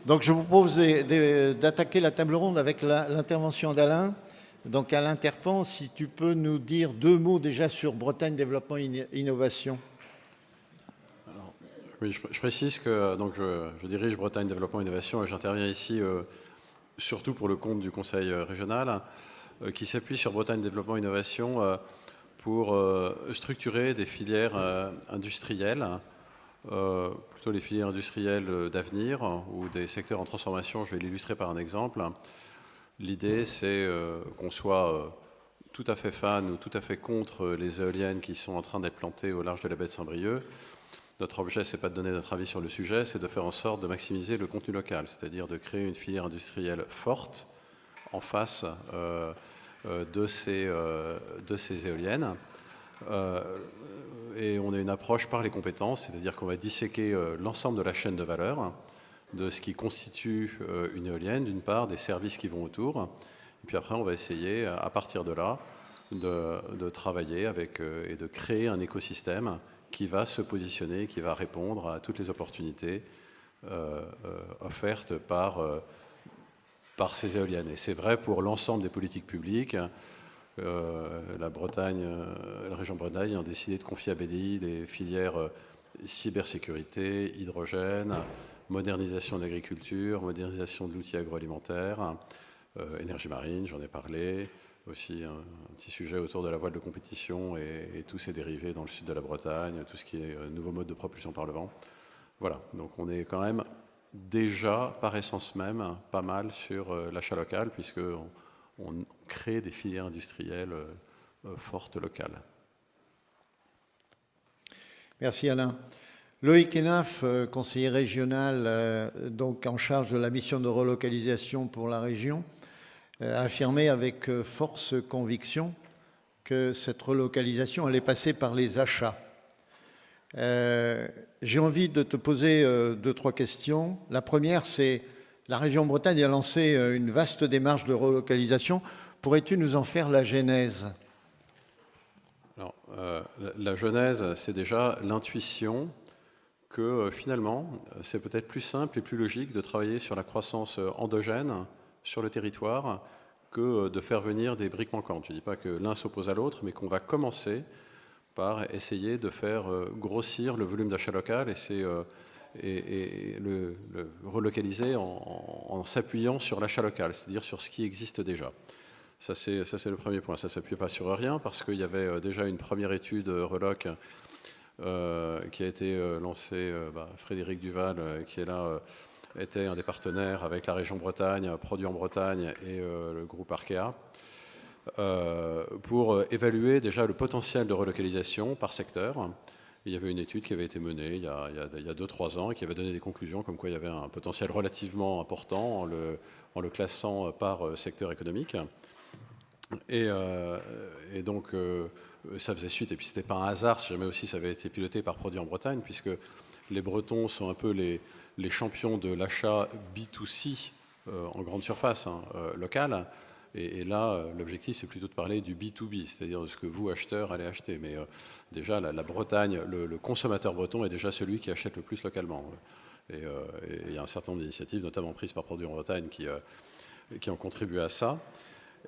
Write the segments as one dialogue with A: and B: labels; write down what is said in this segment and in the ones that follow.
A: Donc je vous propose d'attaquer la table ronde avec l'intervention d'Alain. Donc Alain Terpan, si tu peux nous dire 2 mots déjà sur Bretagne Développement Innovation.
B: Alors, oui, je précise que donc, je dirige Bretagne Développement Innovation et j'interviens ici surtout pour le compte du Conseil régional qui s'appuie sur Bretagne Développement Innovation pour structurer des filières industrielles, plutôt les filières industrielles d'avenir ou des secteurs en transformation. Je vais l'illustrer par un exemple. L'idée, c'est qu'on soit tout à fait fan ou tout à fait contre les éoliennes qui sont en train d'être plantées au large de la baie de Saint-Brieuc. Notre objet, ce n'est pas de donner notre avis sur le sujet, c'est de faire en sorte de maximiser le contenu local, c'est-à-dire de créer une filière industrielle forte en face de ces éoliennes. Et on a une approche par les compétences, c'est-à-dire qu'on va disséquer l'ensemble de la chaîne de valeur, de ce qui constitue une éolienne, d'une part, des services qui vont autour, et puis après, on va essayer, à partir de là, de travailler avec et de créer un écosystème qui va se positionner, qui va répondre à toutes les opportunités offertes par ces éoliennes. Et c'est vrai pour l'ensemble des politiques publiques. La région Bretagne a décidé de confier à BDI les filières cybersécurité, hydrogène, modernisation de l'agriculture, modernisation de l'outil agroalimentaire, énergie marine, j'en ai parlé, aussi un petit sujet autour de la voile de compétition et tous ses dérivés dans le sud de la Bretagne, tout ce qui est nouveau mode de propulsion par le vent. Voilà, donc on est quand même déjà, par essence même, pas mal sur l'achat local, puisqu'on crée des filières industrielles fortes locales.
A: Merci Alain. Loïc Hénaf, conseiller régional, donc en charge de la mission de relocalisation pour la région, a affirmé avec force conviction que cette relocalisation allait passer par les achats. J'ai envie de te poser 2-3 questions. La première, c'est la région Bretagne a lancé une vaste démarche de relocalisation. Pourrais-tu nous en faire la genèse ?
B: Alors, la genèse, c'est déjà l'intuition que finalement, c'est peut-être plus simple et plus logique de travailler sur la croissance endogène sur le territoire que de faire venir des briques manquantes. Je ne dis pas que l'un s'oppose à l'autre, mais qu'on va commencer par essayer de faire grossir le volume d'achat local et le relocaliser en s'appuyant sur l'achat local, c'est-à-dire sur ce qui existe déjà. Ça, c'est le premier point. Ça ne s'appuie pas sur rien parce qu'il y avait déjà une première étude reloc qui a été lancée, Frédéric Duval, qui est là, était un des partenaires avec la région Bretagne, Produits en Bretagne et le groupe Arkea, pour évaluer déjà le potentiel de relocalisation par secteur. Il y avait une étude qui avait été menée il y a 2-3 ans et qui avait donné des conclusions comme quoi il y avait un potentiel relativement important en le classant par secteur économique. Et donc, ça faisait suite, et puis c'était pas un hasard si jamais aussi ça avait été piloté par Produits en Bretagne, puisque les Bretons sont un peu les champions de l'achat B2C en grande surface locale. Et là, l'objectif, c'est plutôt de parler du B2B, c'est-à-dire de ce que vous, acheteurs, allez acheter. Mais déjà, la Bretagne, le consommateur breton est déjà celui qui achète le plus localement. Et il y a un certain nombre d'initiatives, notamment prises par Produits en Bretagne, qui ont contribué à ça.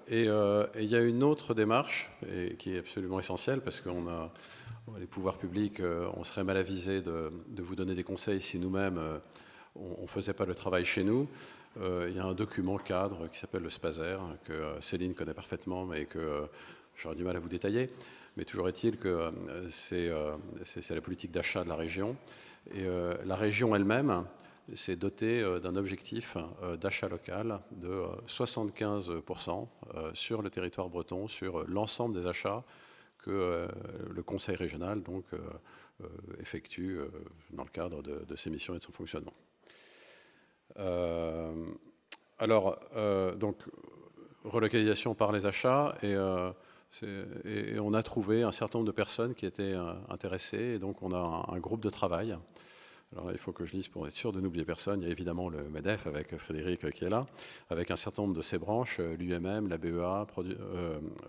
B: Et il y a une autre démarche qui est absolument essentielle, parce que les pouvoirs publics, on serait mal avisés de vous donner des conseils si nous-mêmes, on ne faisait pas le travail chez nous. Il y a un document cadre qui s'appelle le SPASER, que Céline connaît parfaitement, mais que j'aurais du mal à vous détailler. Mais toujours est-il que c'est la politique d'achat de la région. Et la région elle-même s'est dotée d'un objectif d'achat local de 75% sur le territoire breton, sur l'ensemble des achats que le Conseil régional donc, effectue dans le cadre de ses missions et de son fonctionnement. Donc, relocalisation par les achats, et on a trouvé un certain nombre de personnes qui étaient intéressées, et donc on a un groupe de travail Alors là, il faut que je lise pour être sûr de n'oublier personne. Il y a évidemment le MEDEF avec Frédéric qui est là, avec un certain nombre de ses branches, l'UMM, la BEA,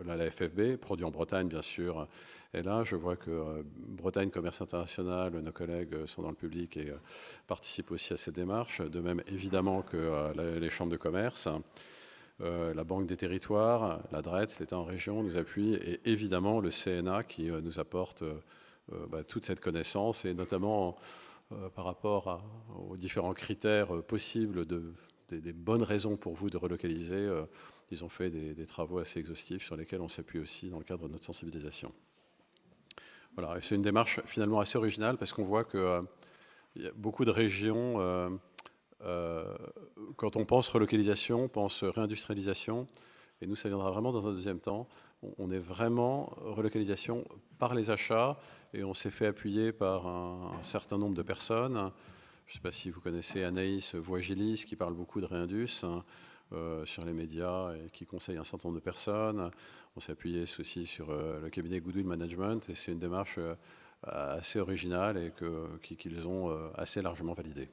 B: la FFB, Produits en Bretagne bien sûr. Et là, je vois que Bretagne Commerce International, nos collègues sont dans le public et participent aussi à cette démarche. De même évidemment que les chambres de commerce. La Banque des Territoires, la DRETS, l'État en région nous appuie, et évidemment le CNA qui nous apporte toute cette connaissance, et notamment par rapport aux différents critères possibles des bonnes raisons pour vous de relocaliser. Ils ont fait des travaux assez exhaustifs sur lesquels on s'appuie aussi dans le cadre de notre sensibilisation. Voilà, et c'est une démarche finalement assez originale parce qu'on voit qu'il y a beaucoup de régions... quand on pense relocalisation, on pense réindustrialisation, et nous, ça viendra vraiment dans un deuxième temps. On est vraiment relocalisation par les achats, et on s'est fait appuyer par un certain nombre de personnes. Je ne sais pas si vous connaissez Anaïs Voigilis, qui parle beaucoup de réindus sur les médias et qui conseille un certain nombre de personnes. On s'est appuyé aussi sur le cabinet Goodwill Management, et c'est une démarche assez originale et qu'ils ont assez largement validée.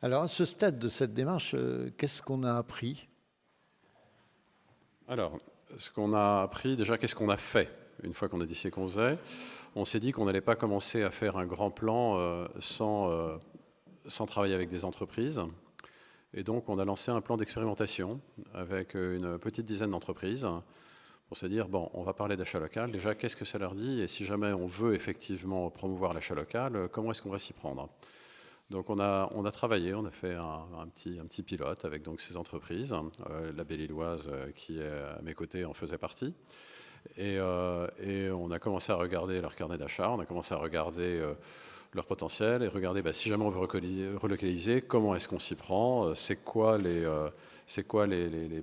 A: Alors, à ce stade de cette démarche, qu'est-ce qu'on a appris?
B: Alors, ce qu'on a appris, déjà, qu'est-ce qu'on a fait une fois qu'on a décidé qu'on faisait? On s'est dit qu'on n'allait pas commencer à faire un grand plan sans travailler avec des entreprises. Et donc, on a lancé un plan d'expérimentation avec une petite dizaine d'entreprises pour se dire, bon, on va parler d'achat local. Déjà, qu'est-ce que ça leur dit? Et si jamais on veut effectivement promouvoir l'achat local, comment est-ce qu'on va s'y prendre? Donc on a travaillé, on a fait un petit pilote avec donc ces entreprises. La Belle-Îloise qui est à mes côtés en faisait partie. Et on a commencé à regarder leur carnet d'achat, on a commencé à regarder leur potentiel et regarder si jamais on veut relocaliser, comment est-ce qu'on s'y prend, c'est quoi les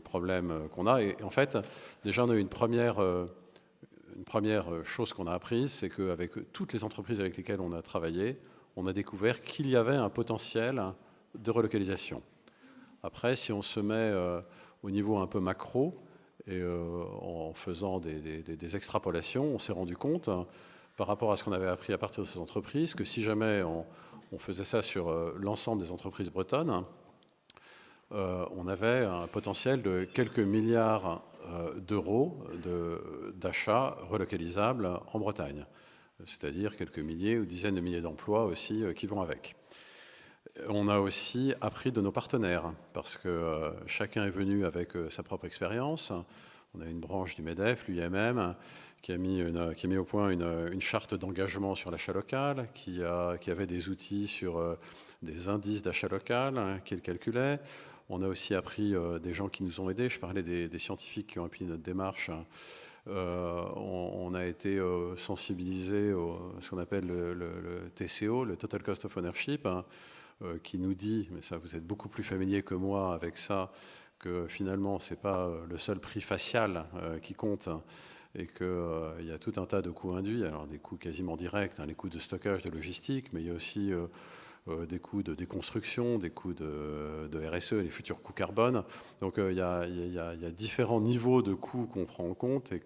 B: problèmes qu'on a. Et en fait, déjà on a eu une première chose qu'on a apprise, c'est qu'avec toutes les entreprises avec lesquelles on a travaillé, on a découvert qu'il y avait un potentiel de relocalisation. Après, si on se met au niveau un peu macro, et en faisant des extrapolations, on s'est rendu compte, par rapport à ce qu'on avait appris à partir de ces entreprises, que si jamais on faisait ça sur l'ensemble des entreprises bretonnes, on avait un potentiel de quelques milliards d'euros d'achats relocalisables en Bretagne. C'est-à-dire quelques milliers ou dizaines de milliers d'emplois aussi qui vont avec. On a aussi appris de nos partenaires, parce que chacun est venu avec sa propre expérience. On a une branche du MEDEF, l'UMM, qui a mis au point une charte d'engagement sur l'achat local, qui avait des outils sur des indices d'achat local qu'ils calculaient. On a aussi appris des gens qui nous ont aidés. Je parlais des scientifiques qui ont appuyé notre démarche. On a été sensibilisé à ce qu'on appelle le TCO, le Total Cost of Ownership, qui nous dit, mais ça vous êtes beaucoup plus familier que moi avec ça, que finalement ce n'est pas le seul prix facial qui compte, et qu'il y a tout un tas de coûts induits, alors des coûts quasiment directs, les coûts de stockage, de logistique, mais il y a aussi des coûts de déconstruction, des coûts de RSE, les futurs coûts carbone. Donc il y a différents niveaux de coûts qu'on prend en compte et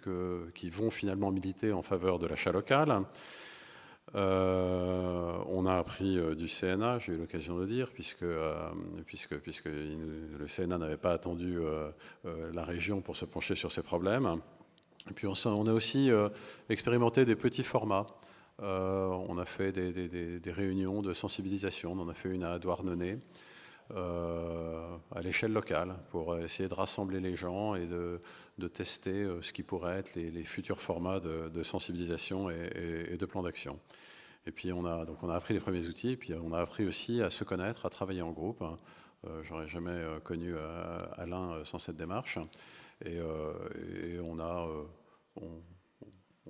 B: qui vont finalement militer en faveur de l'achat local. On a appris du CNA, j'ai eu l'occasion de le dire, puisque le CNA n'avait pas attendu la région pour se pencher sur ces problèmes. Et puis on a aussi expérimenté des petits formats. On a fait des réunions de sensibilisation. On en a fait une à Douarnenez, à l'échelle locale, pour essayer de rassembler les gens et de tester ce qui pourrait être les futurs formats de sensibilisation et de plan d'action. Et puis on a appris les premiers outils, et puis on a appris aussi à se connaître, à travailler en groupe. J'aurais jamais connu Alain sans cette démarche. Et on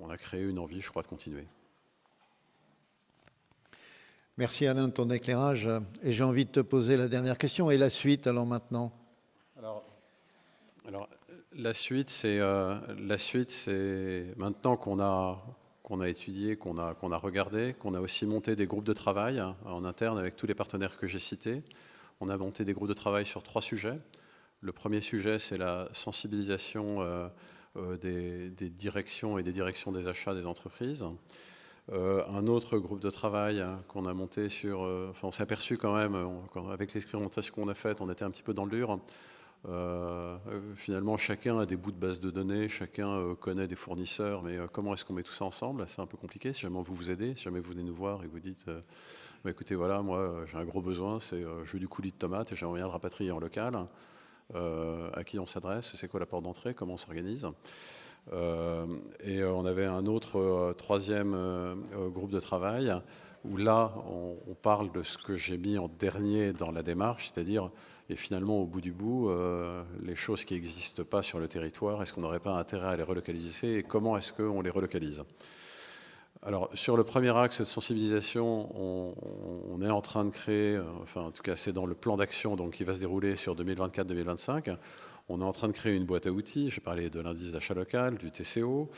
B: a créé une envie, je crois, de continuer.
A: Merci Alain de ton éclairage. Et j'ai envie de te poser la dernière question. Et la suite, alors maintenant?
B: Alors la suite, c'est maintenant qu'on a étudié, qu'on a regardé, qu'on a aussi monté des groupes de travail en interne avec tous les partenaires que j'ai cités. On a monté des groupes de travail sur 3 sujets. Le premier sujet, c'est la sensibilisation des directions et des directions des achats des entreprises. Un autre groupe de travail qu'on a monté sur... on s'est aperçu quand même, avec l'expérimentation qu'on a faite, on était un petit peu dans le dur. Finalement, chacun a des bouts de base de données, chacun connaît des fournisseurs, mais comment est-ce qu'on met tout ça ensemble? C'est un peu compliqué. Si jamais on veut vous aider, si jamais vous venez nous voir et vous dites bah, écoutez, voilà, moi j'ai un gros besoin, c'est je veux du coulis de tomates et j'aimerais bien le rapatrier en local. À qui on s'adresse? C'est quoi la porte d'entrée? Comment on s'organise? Et on avait un autre troisième groupe de travail où là, on parle de ce que j'ai mis en dernier dans la démarche, c'est-à-dire, et finalement, au bout du bout, les choses qui n'existent pas sur le territoire, est-ce qu'on n'aurait pas intérêt à les relocaliser et comment est-ce qu'on les relocalise? Alors, sur le premier axe de sensibilisation, on est en train de créer, enfin, en tout cas, c'est dans le plan d'action donc, qui va se dérouler sur 2024-2025. On est en train de créer une boîte à outils. J'ai parlé de l'indice d'achat local, du TCO.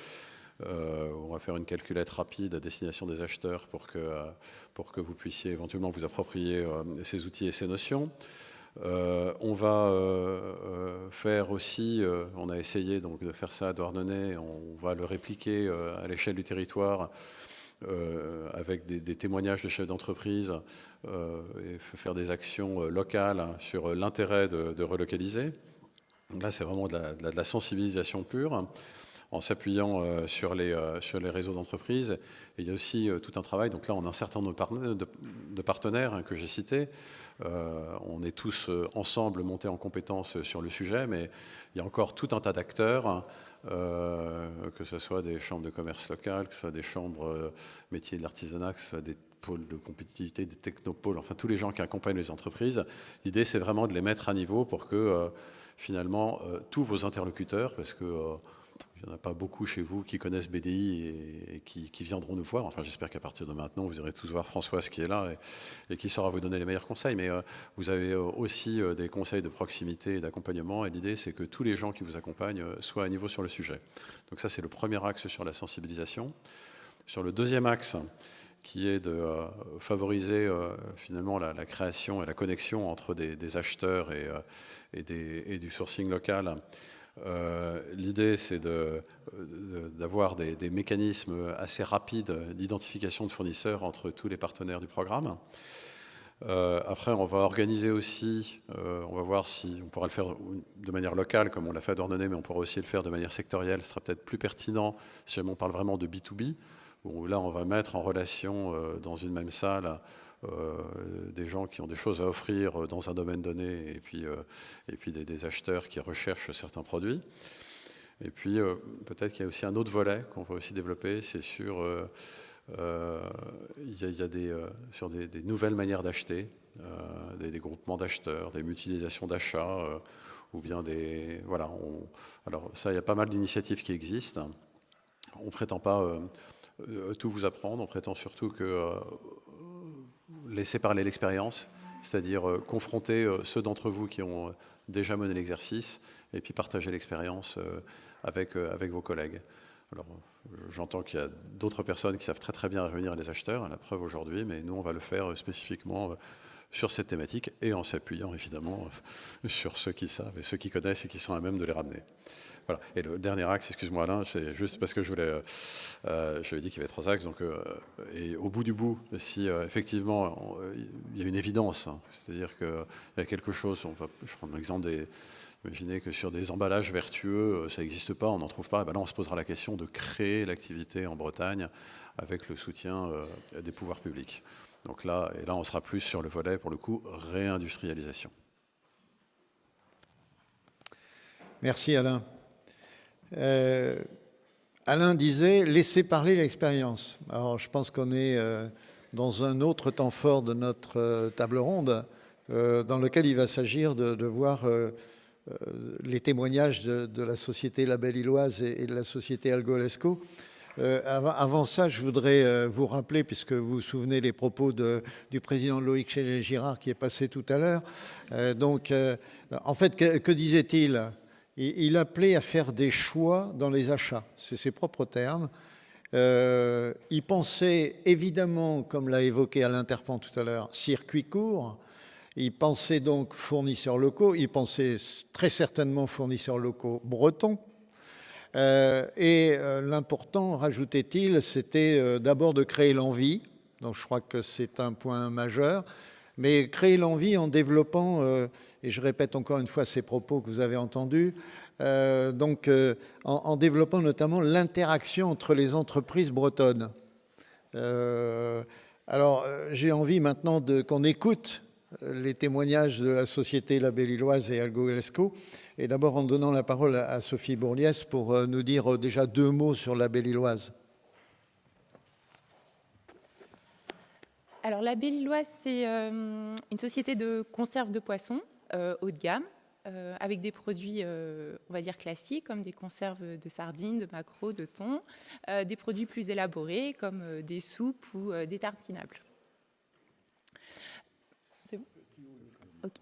B: On va faire une calculette rapide à destination des acheteurs pour que vous puissiez éventuellement vous approprier ces outils et ces notions. On va faire aussi, on a essayé donc de faire ça à Douarnenez, on va le répliquer à l'échelle du territoire avec des témoignages de chefs d'entreprise et faire des actions locales sur l'intérêt de relocaliser. Donc là, c'est vraiment de la sensibilisation pure en s'appuyant sur les réseaux d'entreprises. Et il y a aussi tout un travail. Donc là, on a un certain nombre de partenaires que j'ai cités. On est tous ensemble montés en compétences sur le sujet, mais il y a encore tout un tas d'acteurs, que ce soit des chambres de commerce locales, que ce soit des chambres métiers de l'artisanat, que ce soit des pôles de compétitivité, des technopoles, enfin tous les gens qui accompagnent les entreprises. L'idée, c'est vraiment de les mettre à niveau pour que finalement tous vos interlocuteurs, parce que il n'y en a pas beaucoup chez vous qui connaissent BDI et qui viendront nous voir. Enfin, j'espère qu'à partir de maintenant, vous irez tous voir Françoise qui est là et qui saura vous donner les meilleurs conseils. Mais vous avez aussi des conseils de proximité et d'accompagnement. Et l'idée, c'est que tous les gens qui vous accompagnent soient à niveau sur le sujet. Donc ça, c'est le premier axe sur la sensibilisation. Sur le deuxième axe, qui est de favoriser finalement la création et la connexion entre des acheteurs et du sourcing local. L'idée, c'est d'avoir des mécanismes assez rapides d'identification de fournisseurs entre tous les partenaires du programme. Après, on va organiser aussi, on va voir si on pourra le faire de manière locale, comme on l'a fait à Douarnenez, mais on pourra aussi le faire de manière sectorielle. Ce sera peut-être plus pertinent si jamais on parle vraiment de B2B, où là, on va mettre en relation dans une même salle des gens qui ont des choses à offrir dans un domaine donné et puis des acheteurs qui recherchent certains produits. Et puis peut-être qu'il y a aussi un autre volet qu'on va aussi développer, c'est sur, il y a sur des nouvelles manières d'acheter, des groupements d'acheteurs, des mutualisations d'achats, ou bien des... Voilà, alors ça, il y a pas mal d'initiatives qui existent. On ne prétend pas tout vous apprendre, on prétend surtout que laisser parler l'expérience, c'est-à-dire confronter ceux d'entre vous qui ont déjà mené l'exercice et puis partager l'expérience avec vos collègues. Alors, j'entends qu'il y a d'autres personnes qui savent très très bien réunir les acheteurs, à la preuve aujourd'hui, mais nous on va le faire spécifiquement sur cette thématique et en s'appuyant évidemment sur ceux qui savent et ceux qui connaissent et qui sont à même de les ramener. Voilà. Et le dernier axe, excuse-moi Alain, c'est juste parce que je l'ai dit qu'il y avait 3 axes. Donc, et au bout du bout, si effectivement il y a une évidence, hein, c'est-à-dire qu'il y a quelque chose, je prends l'exemple imaginez que sur des emballages vertueux, ça n'existe pas, on n'en trouve pas, et ben là on se posera la question de créer l'activité en Bretagne avec le soutien des pouvoirs publics. Donc là, on sera plus sur le volet, pour le coup, réindustrialisation.
A: Merci Alain. Alain disait « laissez parler l'expérience ». Alors je pense qu'on est dans un autre temps fort de notre table ronde dans lequel il va s'agir de voir les témoignages de la société Label Illoise et de la société Algolesco. Avant ça, je voudrais vous rappeler, puisque vous vous souvenez les propos du président Loïc Girard qui est passé tout à l'heure. En fait, que disait-il ? Il appelait à faire des choix dans les achats, c'est ses propres termes. Il pensait évidemment, comme l'a évoqué Alain Terpan tout à l'heure, circuit court. Il pensait donc fournisseurs locaux, il pensait très certainement fournisseurs locaux bretons. L'important, rajoutait-il, c'était d'abord de créer l'envie. Donc je crois que c'est un point majeur. Mais créer l'envie en développant, et je répète encore une fois ces propos que vous avez entendus, en développant notamment l'interaction entre les entreprises bretonnes. J'ai envie maintenant qu'on écoute les témoignages de la société La Belle-Illoise et Algo Lescaut, et d'abord en donnant la parole à Sophie Bourliès pour nous dire déjà 2 mots sur La Belle-Illoise.
C: Alors, La Belle-Illoise, c'est une société de conserve de poissons haut de gamme, avec des produits, on va dire, classiques, comme des conserves de sardines, de maquereaux, de thon, des produits plus élaborés, comme des soupes ou des tartinables. C'est bon ? Ok.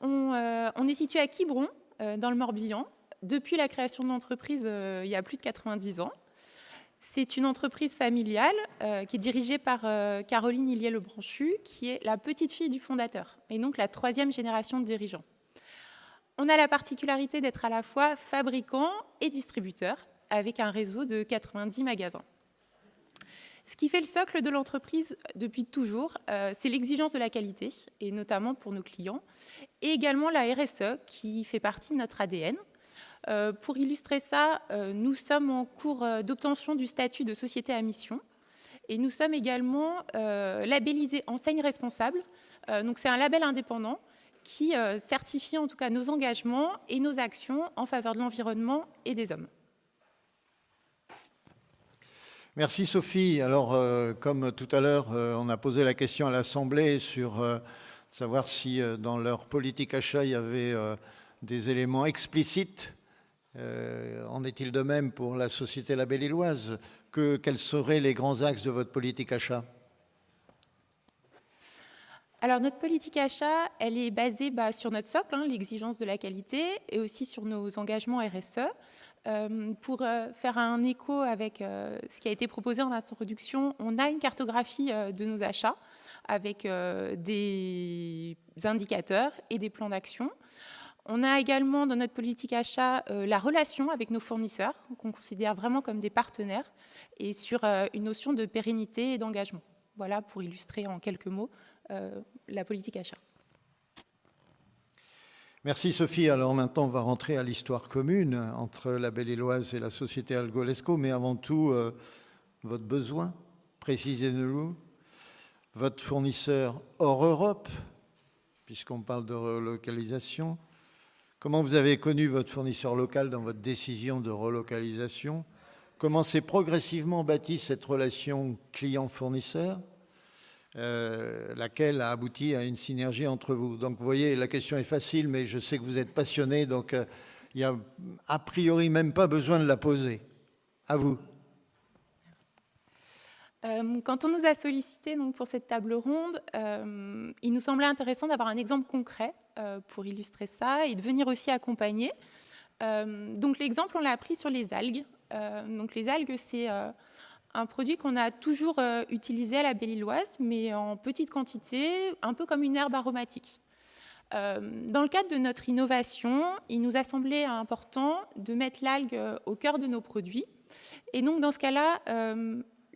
C: On est situé à Quiberon, dans le Morbihan, depuis la création de l'entreprise il y a plus de 90 ans. C'est une entreprise familiale qui est dirigée par Caroline Hillier-Lebranchu, qui est la petite fille du fondateur, et donc la 3e génération de dirigeants. On a la particularité d'être à la fois fabricant et distributeur, avec un réseau de 90 magasins. Ce qui fait le socle de l'entreprise depuis toujours, c'est l'exigence de la qualité, et notamment pour nos clients, et également la RSE, qui fait partie de notre ADN. Pour illustrer ça, nous sommes en cours d'obtention du statut de société à mission, et nous sommes également labellisés enseigne responsable. Donc c'est un label indépendant qui certifie en tout cas nos engagements et nos actions en faveur de l'environnement et des hommes.
A: Merci Sophie. Alors, comme tout à l'heure, on a posé la question à l'Assemblée sur savoir si dans leur politique achat, il y avait des éléments explicites. En est-il de même pour la société La Belle-Illoise? Quels seraient les grands axes de votre politique achat?
C: Alors, notre politique achat, elle est basée sur notre socle, l'exigence de la qualité, et aussi sur nos engagements RSE. Pour faire un écho avec ce qui a été proposé en introduction, on a une cartographie de nos achats avec des indicateurs et des plans d'action. On a également dans notre politique achat la relation avec nos fournisseurs, qu'on considère vraiment comme des partenaires, et sur une notion de pérennité et d'engagement. Voilà pour illustrer en quelques mots la politique achat.
A: Merci Sophie. Alors maintenant, on va rentrer à l'histoire commune entre La Belle-Illoise et la société Algo Lescaut, mais avant tout, votre besoin, précisez-nous, votre fournisseur hors Europe, puisqu'on parle de relocalisation. Comment vous avez connu votre fournisseur local dans votre décision de relocalisation? Comment s'est progressivement bâtie cette relation client-fournisseur, laquelle a abouti à une synergie entre vous? Donc vous voyez, la question est facile, mais je sais que vous êtes passionné, donc il n'y a a priori même pas besoin de la poser. À vous.
C: Quand on nous a sollicité pour cette table ronde, il nous semblait intéressant d'avoir un exemple concret pour illustrer ça et de venir aussi accompagner. Donc l'exemple, on l'a pris sur les algues. Donc les algues, c'est un produit qu'on a toujours utilisé à La Belle-Illoise, mais en petite quantité, un peu comme une herbe aromatique. Dans le cadre de notre innovation, il nous a semblé important de mettre l'algue au cœur de nos produits. Et donc dans ce cas-là,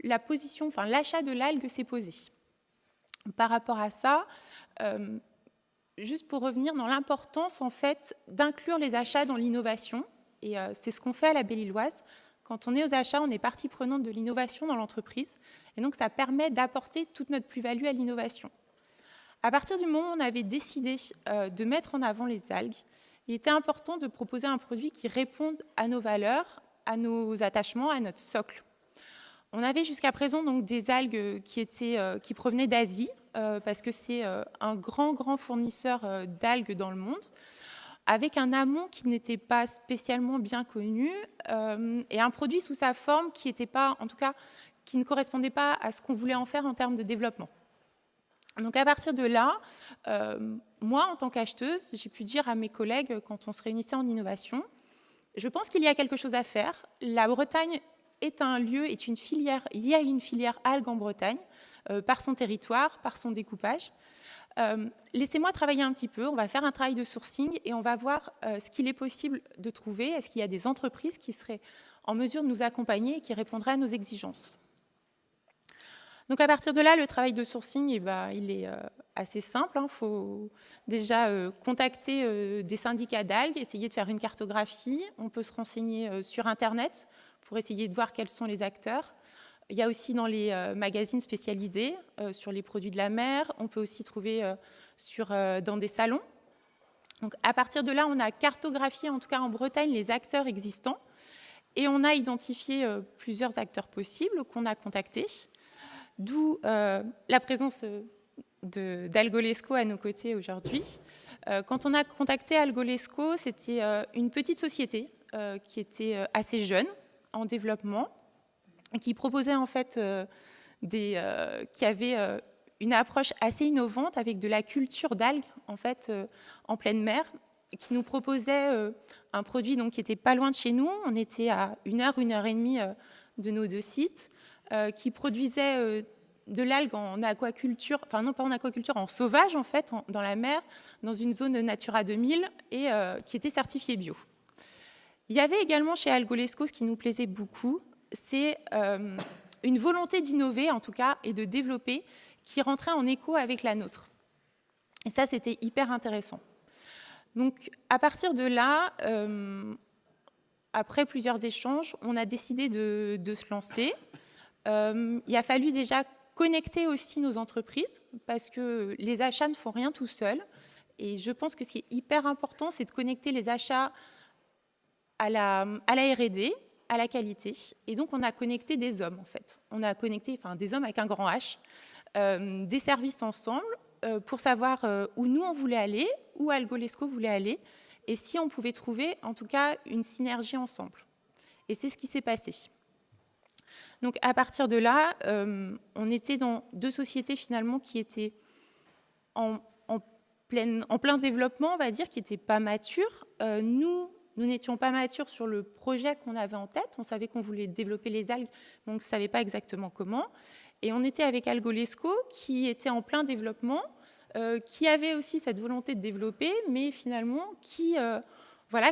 C: l'achat de l'algue s'est posé. Par rapport à ça, juste pour revenir dans l'importance en fait d'inclure les achats dans l'innovation, et c'est ce qu'on fait à La Belle-Illoise. Quand on est aux achats, on est partie prenante de l'innovation dans l'entreprise, et donc ça permet d'apporter toute notre plus-value à l'innovation. À partir du moment où on avait décidé de mettre en avant les algues, il était important de proposer un produit qui réponde à nos valeurs, à nos attachements, à notre socle. On avait jusqu'à présent donc des algues qui provenaient d'Asie, parce que c'est un grand fournisseur d'algues dans le monde, avec un amont qui n'était pas spécialement bien connu, et un produit sous sa forme qui ne correspondait pas à ce qu'on voulait en faire en termes de développement. Donc à partir de là, moi en tant qu'acheteuse, j'ai pu dire à mes collègues quand on se réunissait en innovation, je pense qu'il y a quelque chose à faire. La Bretagne est un lieu, est une filière, il y a une filière algues en Bretagne, par son territoire, par son découpage. Laissez-moi travailler un petit peu, on va faire un travail de sourcing et on va voir ce qu'il est possible de trouver. Est-ce qu'il y a des entreprises qui seraient en mesure de nous accompagner et qui répondraient à nos exigences? Donc à partir de là, le travail de sourcing, il est assez simple. Il faut déjà contacter des syndicats d'algues, essayer de faire une cartographie. On peut se renseigner sur Internet pour essayer de voir quels sont les acteurs. Il y a aussi dans les magazines spécialisés sur les produits de la mer. On peut aussi trouver dans des salons. Donc à partir de là, on a cartographié, en tout cas en Bretagne, les acteurs existants. Et on a identifié plusieurs acteurs possibles qu'on a contactés. D'où la présence d'Algolesco à nos côtés aujourd'hui. Quand on a contacté Algolesco, c'était une petite société qui était assez jeune, en développement, et qui proposait en fait qui avait une approche assez innovante avec de la culture d'algues en fait en pleine mer, qui nous proposait un produit donc qui était pas loin de chez nous. On était à 1 heure et demie de nos 2 sites. Qui produisait de l'algue en aquaculture, enfin non pas en aquaculture, en sauvage en fait, dans la mer, dans une zone Natura 2000 et qui était certifiée bio. Il y avait également chez Algolesco, ce qui nous plaisait beaucoup, c'est une volonté d'innover en tout cas et de développer qui rentrait en écho avec la nôtre. Et ça, c'était hyper intéressant. Donc à partir de là, après plusieurs échanges, on a décidé de se lancer. Il a fallu déjà connecter aussi nos entreprises parce que les achats ne font rien tout seuls. Et je pense que ce qui est hyper important, c'est de connecter les achats à la R&D, à la qualité. Et donc, on a connecté des hommes, en fait. On a connecté des hommes avec un grand H, des services ensemble pour savoir où nous, on voulait aller, où Algolesco voulait aller, et si on pouvait trouver, en tout cas, une synergie ensemble. Et c'est ce qui s'est passé. Donc, à partir de là, on était dans 2 sociétés, finalement, qui étaient en plein développement, on va dire, qui n'étaient pas matures. Nous n'étions pas matures sur le projet qu'on avait en tête. On savait qu'on voulait développer les algues, mais on ne savait pas exactement comment. Et on était avec Algolesco, qui était en plein développement, qui avait aussi cette volonté de développer, mais finalement, qui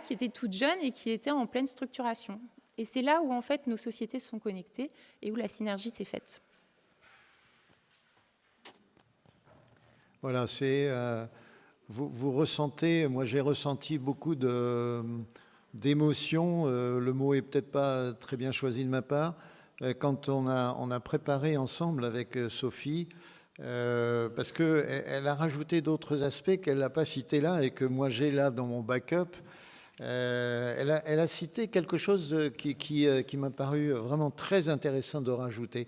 C: était toute jeune et qui était en pleine structuration. Et c'est là où, en fait, nos sociétés se sont connectées et où la synergie s'est faite.
A: Voilà, c'est... Vous ressentez, moi j'ai ressenti beaucoup d'émotions, le mot est peut-être pas très bien choisi de ma part, quand on a préparé ensemble avec Sophie, parce qu'elle a rajouté d'autres aspects qu'elle n'a pas cités là et que moi j'ai là dans mon backup. Elle a cité quelque chose qui m'a paru vraiment très intéressant de rajouter.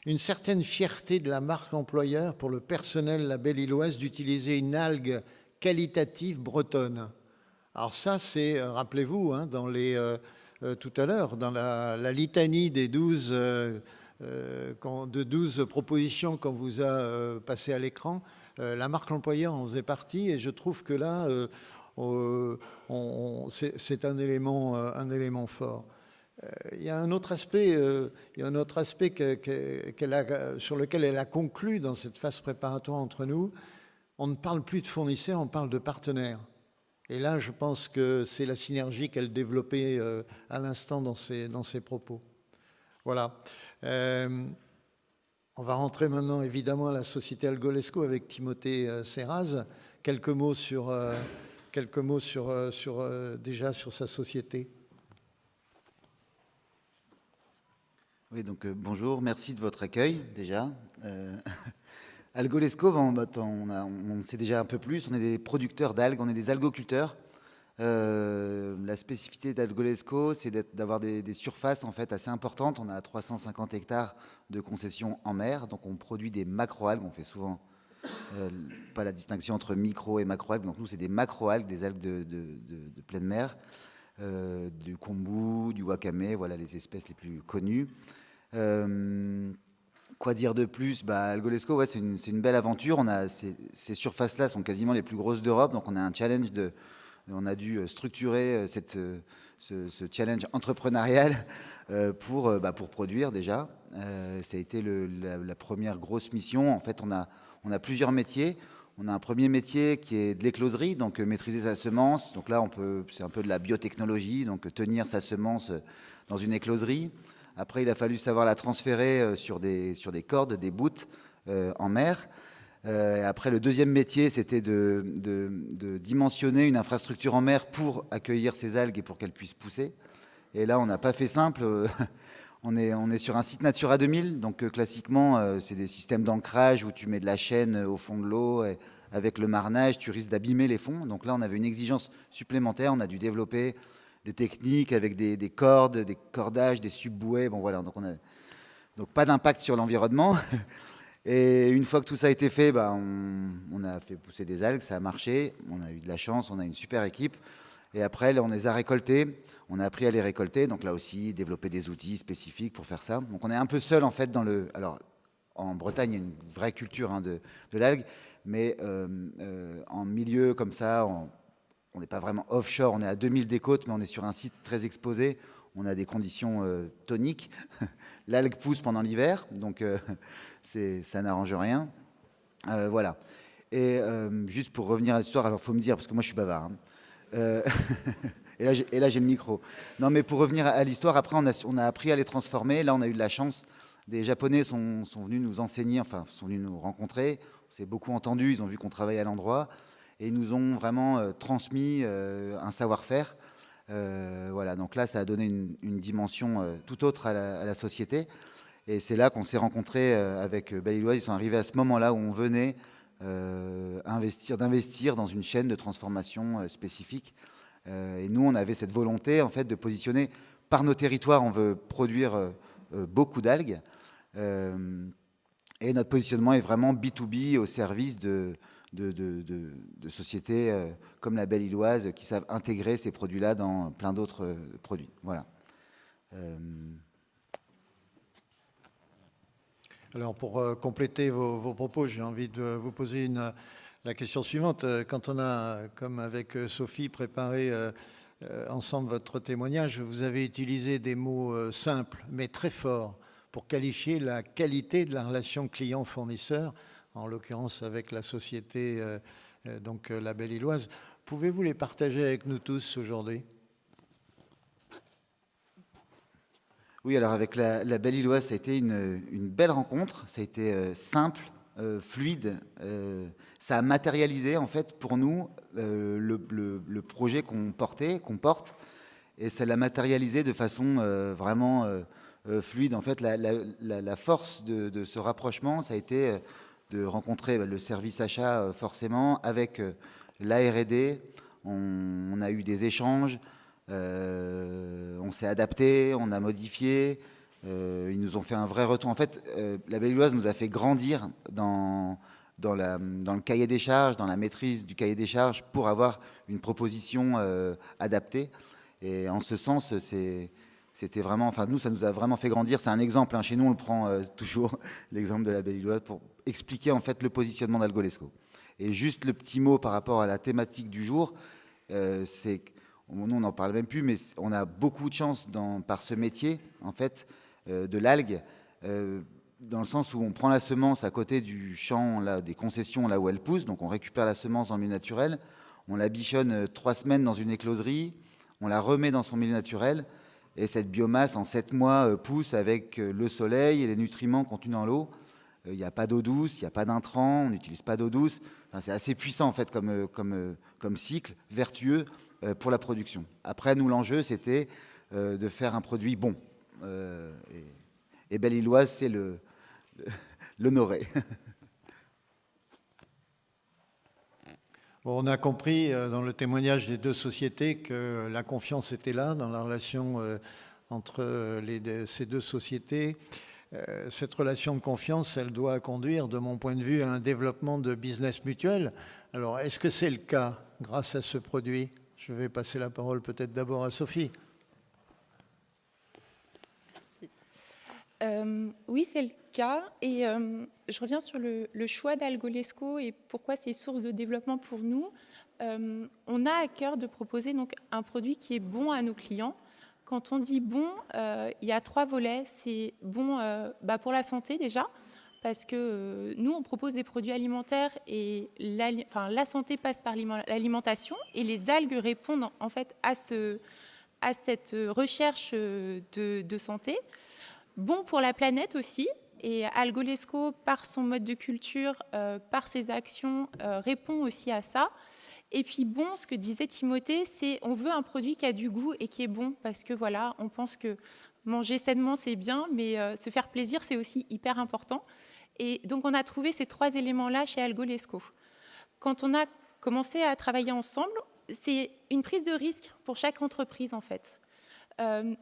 A: Une certaine fierté de la marque employeur pour le personnel La Belle-Îloise d'utiliser une algue qualitative bretonne. Alors ça, c'est, rappelez-vous, tout à l'heure, dans la litanie des 12 propositions qu'on vous a passées à l'écran, la marque employeur en faisait partie, et je trouve que là, c'est un élément fort. Il y a un autre aspect, sur lequel elle a conclu dans cette phase préparatoire entre nous. On ne parle plus de fournisseurs, on parle de partenaires. Et là, je pense que c'est la synergie qu'elle développait à l'instant dans ses propos. Voilà. On va rentrer maintenant, évidemment, à la société Algolesco avec Timothée Serraz. Quelques mots déjà sur sa société.
D: Oui, donc bonjour, merci de votre accueil déjà. Algolesco, on sait déjà un peu plus, on est des producteurs d'algues, on est des algoculteurs. La spécificité d'Algolesco, c'est d'avoir des surfaces en fait assez importantes. On a 350 hectares de concessions en mer, donc on produit des macro-algues. On fait souvent pas la distinction entre micro et macro-algues. Donc nous, c'est des macro-algues, des algues de pleine mer, du kombu, du wakame, voilà les espèces les plus connues. Quoi dire de plus? Algolesco, ouais, c'est une belle aventure. Ces surfaces-là sont quasiment les plus grosses d'Europe, donc on a un challenge on a dû structurer ce challenge entrepreneurial pour produire déjà. Ça a été la première grosse mission. En fait, on a plusieurs métiers. On a un premier métier qui est de l'écloserie, donc maîtriser sa semence. Donc là, c'est un peu de la biotechnologie, donc tenir sa semence dans une écloserie. Après, il a fallu savoir la transférer sur des cordes, des bouts en mer. Après, le deuxième métier, c'était de dimensionner une infrastructure en mer pour accueillir ces algues et pour qu'elles puissent pousser. Et là, on n'a pas fait simple. On est sur un site Natura 2000, donc classiquement, c'est des systèmes d'ancrage où tu mets de la chaîne au fond de l'eau. Avec le marnage, tu risques d'abîmer les fonds. Donc là, on avait une exigence supplémentaire. On a dû développer des techniques avec des cordes, des cordages, des subbouées. Bon, voilà, donc pas d'impact sur l'environnement. Et une fois que tout ça a été fait, on a fait pousser des algues, ça a marché. On a eu de la chance, on a une super équipe. Et après, là, on les a récoltés. On a appris à les récolter. Donc là aussi, développer des outils spécifiques pour faire ça. Donc on est un peu seul, en fait, Alors, en Bretagne, il y a une vraie culture de l'algue. Mais en milieu comme ça, on n'est pas vraiment offshore. On est à 2000 des côtes, mais on est sur un site très exposé. On a des conditions toniques. L'algue pousse pendant l'hiver, donc ça n'arrange rien. Voilà. Et juste pour revenir à l'histoire, alors il faut me dire, parce que moi je suis bavard, hein. Et là j'ai le micro. Non, mais pour revenir à l'histoire, après on a appris à les transformer. Là on a eu de la chance. Des Japonais sont venus nous enseigner, enfin sont venus nous rencontrer. On s'est beaucoup entendu, ils ont vu qu'on travaillait à l'endroit. Et ils nous ont vraiment transmis un savoir-faire. Voilà, donc là ça a donné une dimension tout autre à la société. Et c'est là qu'on s'est rencontrés avec Belle-Île-Oise. Ils sont arrivés à ce moment-là où on venait d'investir dans une chaîne de transformation spécifique. Et nous, on avait cette volonté en fait de positionner par nos territoires. On veut produire beaucoup d'algues. Et notre positionnement est vraiment B2B au service de sociétés comme la Belle-Île-Oise qui savent intégrer ces produits-là dans plein d'autres produits. Voilà.
A: Alors, pour compléter vos propos, j'ai envie de vous poser la question suivante. Quand on a, comme avec Sophie, préparé ensemble votre témoignage, vous avez utilisé des mots simples, mais très forts, pour qualifier la qualité de la relation client-fournisseur, en l'occurrence avec la société, donc la Belle-Île-Oise. Pouvez-vous les partager avec nous tous aujourd'hui ?
D: Oui, alors avec la Belle-Île-Oise, ça a été une belle rencontre. Ça a été simple, fluide. Ça a matérialisé, en fait, pour nous, le projet qu'on porte. Et ça l'a matérialisé de façon vraiment fluide. En fait, la force de ce rapprochement, ça a été de rencontrer le service achat, forcément, avec la R&D. On a eu des échanges. On s'est adapté, on a modifié, ils nous ont fait un vrai retour. En fait, la Belle-Île-Oise nous a fait grandir dans le cahier des charges, dans la maîtrise du cahier des charges pour avoir une proposition adaptée. Et en ce sens, c'était vraiment, enfin nous, ça nous a vraiment fait grandir. C'est un exemple, hein. Chez nous, on le prend toujours, l'exemple de la Belle-Île-Oise, pour expliquer en fait le positionnement d'Algolesco. Et juste le petit mot par rapport à la thématique du jour, c'est nous, on n'en parle même plus, mais on a beaucoup de chance par ce métier, en fait, de l'algue, dans le sens où on prend la semence à côté du champ, là, des concessions, là où elle pousse, donc on récupère la semence dans le milieu naturel, on la bichonne 3 semaines dans une écloserie, on la remet dans son milieu naturel, et cette biomasse, en 7 mois, pousse avec le soleil et les nutriments contenus dans l'eau. Il n'y a pas d'eau douce, il n'y a pas d'intrants, on n'utilise pas d'eau douce. Enfin, c'est assez puissant, en fait, comme cycle vertueux pour la production. Après, nous, l'enjeu, c'était de faire un produit bon. Et Belle-Île-Oise, c'est l'honorer.
A: Bon, on a compris dans le témoignage des deux sociétés que la confiance était là dans la relation entre ces deux sociétés. Cette relation de confiance, elle doit conduire, de mon point de vue, à un développement de business mutuel. Alors, est-ce que c'est le cas grâce à ce produit ? Je vais passer la parole peut-être d'abord à Sophie.
C: Merci. Oui, c'est le cas. Et je reviens sur le choix d'Algolesco et pourquoi c'est source de développement pour nous. On a à cœur de proposer donc un produit qui est bon à nos clients. Quand on dit bon, il y a 3 volets. C'est bon pour la santé déjà, parce que nous, on propose des produits alimentaires et la santé passe par l'alimentation et les algues répondent en fait à cette recherche de santé. Bon pour la planète aussi. Et Algolesco, par son mode de culture, par ses actions, répond aussi à ça. Et puis bon, ce que disait Timothée, c'est on veut un produit qui a du goût et qui est bon, parce que voilà, on pense que manger sainement, c'est bien, mais se faire plaisir, c'est aussi hyper important. Et donc, on a trouvé ces 3 éléments-là chez Algolesco. Quand on a commencé à travailler ensemble, c'est une prise de risque pour chaque entreprise, en fait.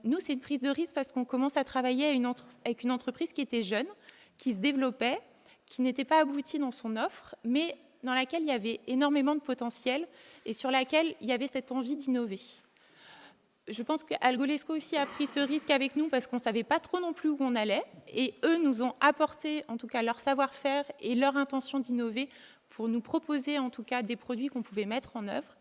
C: Nous, c'est une prise de risque parce qu'on commence à travailler avec une entreprise qui était jeune, qui se développait, qui n'était pas aboutie dans son offre, mais dans laquelle il y avait énormément de potentiel et sur laquelle il y avait cette envie d'innover. Je pense qu'Algolesco aussi a pris ce risque avec nous parce qu'on ne savait pas trop non plus où on allait. Et eux nous ont apporté, en tout cas, leur savoir-faire et leur intention d'innover pour nous proposer, en tout cas, des produits qu'on pouvait mettre en œuvre.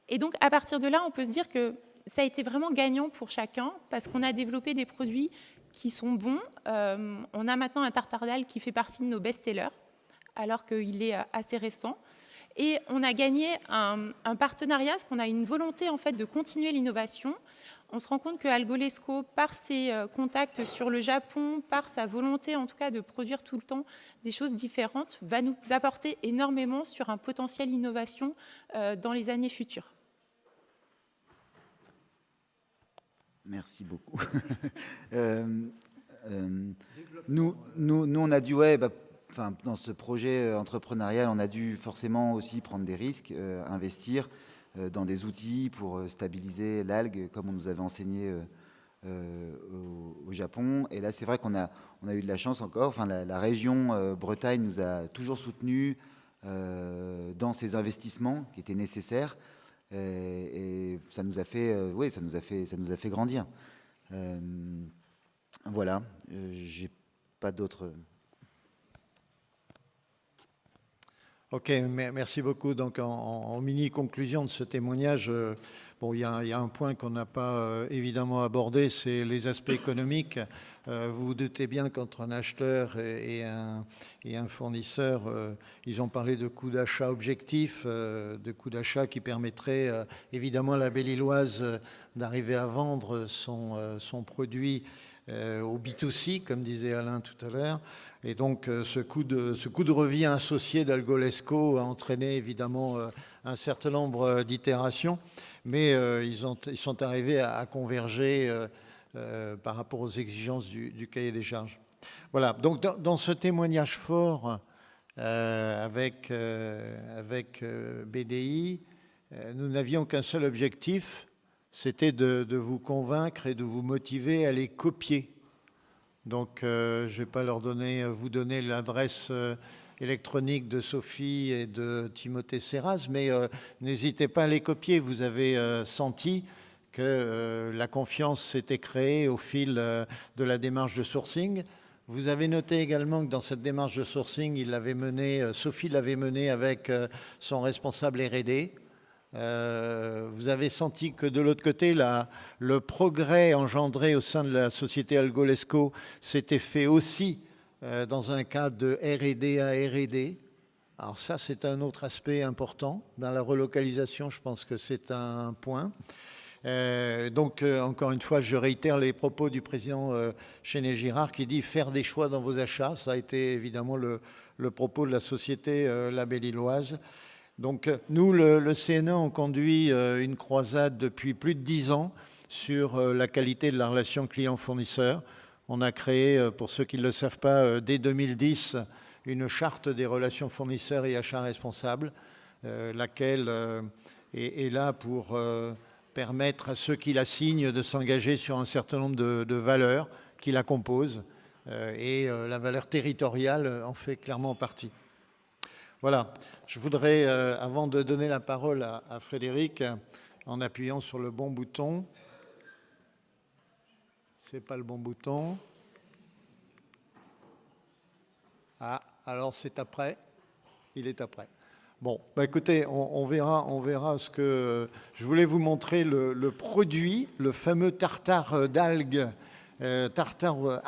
C: Et donc, à partir de là, on peut se dire que ça a été vraiment gagnant pour chacun parce qu'on a développé des produits qui sont bons. On a maintenant un tartare d'algues qui fait partie de nos best-sellers, alors qu'il est assez récent. Et on a gagné un partenariat, parce qu'on a une volonté en fait de continuer l'innovation. On se rend compte que Algolesco, par ses contacts sur le Japon, par sa volonté en tout cas de produire tout le temps des choses différentes, va nous apporter énormément sur un potentiel innovation dans les années futures.
D: Merci beaucoup. Nous, on a dû, dans ce projet entrepreneurial, on a dû forcément aussi prendre des risques, investir dans des outils pour stabiliser l'algue, comme on nous avait enseigné au Japon. Et là, c'est vrai qu'on a eu de la chance encore. Enfin, la région Bretagne nous a toujours soutenus dans ces investissements qui étaient nécessaires. Et ça nous a fait, ça nous a fait grandir. Voilà, j'ai pas d'autres.
A: Ok, merci beaucoup. Donc, en mini-conclusion de ce témoignage, il y a un point qu'on n'a pas évidemment abordé, c'est les aspects économiques. Vous vous doutez bien qu'entre un acheteur et un fournisseur, ils ont parlé de coût d'achat objectif, de coût d'achat qui permettrait évidemment à la Belle-Îloise d'arriver à vendre son produit au B2C, comme disait Alain tout à l'heure. Et donc, ce coût de revient associé d'Algolesco a entraîné évidemment un certain nombre d'itérations, mais ils sont arrivés à converger par rapport aux exigences du cahier des charges. Voilà, donc dans ce témoignage fort avec BDI, nous n'avions qu'un seul objectif, c'était de vous convaincre et de vous motiver à les copier. Donc, je ne vais pas vous donner l'adresse électronique de Sophie et de Timothée Serraz, mais n'hésitez pas à les copier. Vous avez senti que la confiance s'était créée au fil de la démarche de sourcing. Vous avez noté également que dans cette démarche de sourcing, Sophie l'avait menée avec son responsable R&D. Vous avez senti que de l'autre côté, le progrès engendré au sein de la société Algolesco s'était fait aussi dans un cadre de R&D à R&D. Alors ça, c'est un autre aspect important. Dans la relocalisation, je pense que c'est un point. Donc, encore une fois, je réitère les propos du président Chéné-Girard qui dit « faire des choix dans vos achats ». Ça a été évidemment le propos de la société La Belle-Îloise. Donc, nous, le CNE, on conduit une croisade depuis plus de 10 ans sur la qualité de la relation client-fournisseur. On a créé, pour ceux qui ne le savent pas, dès 2010, une charte des relations fournisseurs et achats responsables, laquelle est là pour permettre à ceux qui la signent de s'engager sur un certain nombre de valeurs qui la composent. Et la valeur territoriale en fait clairement partie. Voilà, je voudrais, avant de donner la parole à Frédéric, en appuyant sur le bon bouton, c'est pas le bon bouton. Ah, alors c'est après, il est après. Bon, écoutez, on verra ce que... Je voulais vous montrer le produit, le fameux tartare d'algues, tartare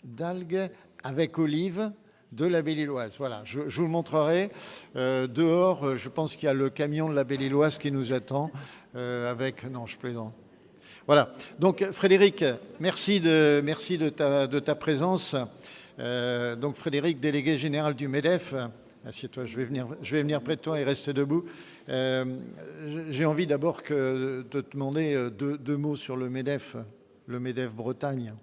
A: d'algues avec olive de la Belle-Îloise. Voilà, je vous le montrerai. Dehors, je pense qu'il y a le camion de la Belle-Îloise qui nous attend avec... Non, je plaisante. Voilà. Donc, Frédéric, merci de ta présence. Donc, Frédéric, délégué général du MEDEF. Assieds-toi, je vais venir près de toi et rester debout. J'ai envie d'abord de te demander deux mots sur le MEDEF Bretagne.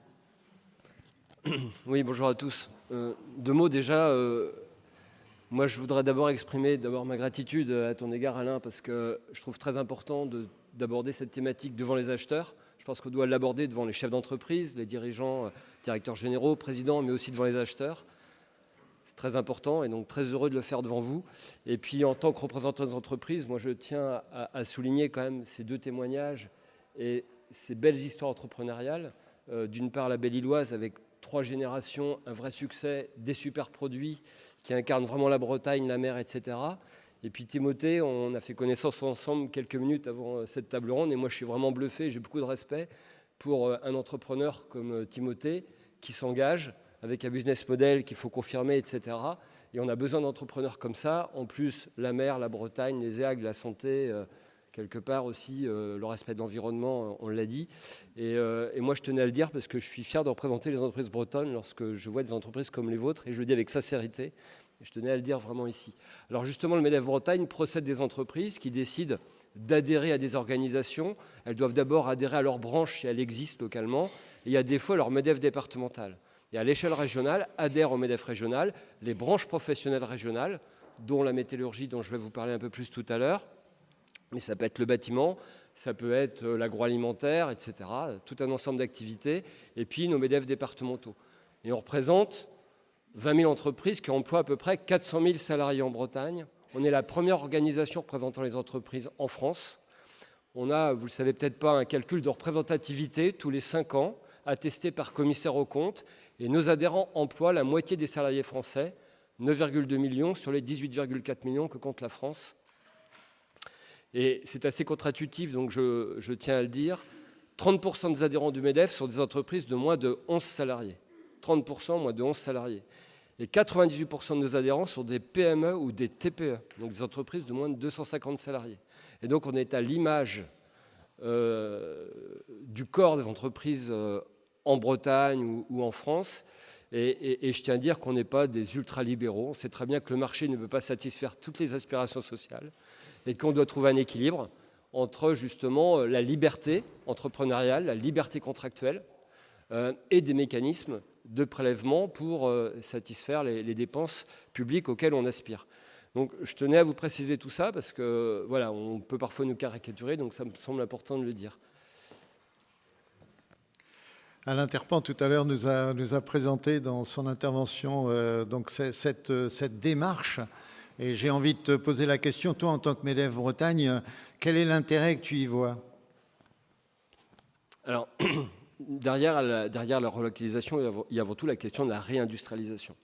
E: Oui, bonjour à tous. Deux mots déjà. Moi, je voudrais d'abord exprimer ma gratitude à ton égard, Alain, parce que je trouve très important d'aborder cette thématique devant les acheteurs. Je pense qu'on doit l'aborder devant les chefs d'entreprise, les dirigeants, directeurs généraux, présidents, mais aussi devant les acheteurs. C'est très important et donc très heureux de le faire devant vous. Et puis en tant que représentant des entreprises, moi je tiens à souligner quand même ces deux témoignages et ces belles histoires entrepreneuriales. D'une part la Belle-Îloise avec 3 générations, un vrai succès, des super produits qui incarnent vraiment la Bretagne, la mer, etc. Et puis Timothée, on a fait connaissance ensemble quelques minutes avant cette table ronde et moi je suis vraiment bluffé, j'ai beaucoup de respect pour un entrepreneur comme Timothée qui s'engage avec un business model qu'il faut confirmer, etc. Et on a besoin d'entrepreneurs comme ça. En plus, la mer, la Bretagne, les algues, la santé, quelque part aussi, le respect de l'environnement, on l'a dit. Et moi, je tenais à le dire parce que je suis fier de représenter les entreprises bretonnes lorsque je vois des entreprises comme les vôtres. Et je le dis avec sincérité. Et je tenais à le dire vraiment ici. Alors justement, le MEDEF Bretagne procède des entreprises qui décident d'adhérer à des organisations. Elles doivent d'abord adhérer à leur branche si elle existe localement. Et à défaut, à leur MEDEF départemental. Et à l'échelle régionale, adhèrent au MEDEF régional les branches professionnelles régionales, dont la métallurgie, dont je vais vous parler un peu plus tout à l'heure. Mais ça peut être le bâtiment, ça peut être l'agroalimentaire, etc. Tout un ensemble d'activités. Et puis nos MEDEF départementaux. Et on représente 20 000 entreprises qui emploient à peu près 400 000 salariés en Bretagne. On est la première organisation représentant les entreprises en France. On a, vous ne le savez peut-être pas, un calcul de représentativité tous les 5 ans, attesté par commissaire aux comptes. Et nos adhérents emploient la moitié des salariés français, 9,2 millions sur les 18,4 millions que compte la France. Et c'est assez contre-intuitif, donc je tiens à le dire. 30% des adhérents du MEDEF sont des entreprises de moins de 11 salariés. 30% moins de 11 salariés. Et 98% de nos adhérents sont des PME ou des TPE, donc des entreprises de moins de 250 salariés. Et donc on est à l'image du corps des entreprises en Bretagne ou en France. Et je tiens à dire qu'on n'est pas des ultralibéraux. On sait très bien que le marché ne peut pas satisfaire toutes les aspirations sociales et qu'on doit trouver un équilibre entre justement la liberté entrepreneuriale, la liberté contractuelle et des mécanismes de prélèvement pour satisfaire les dépenses publiques auxquelles on aspire. Donc je tenais à vous préciser tout ça parce que voilà, on peut parfois nous caricaturer, donc ça me semble important de le dire.
A: Alain Terpan, tout à l'heure, nous a présenté dans son intervention donc cette démarche. Et j'ai envie de te poser la question, toi, en tant que MEDEF Bretagne, quel est l'intérêt que tu y vois?
E: Alors, derrière la relocalisation, il y a avant tout la question de la réindustrialisation.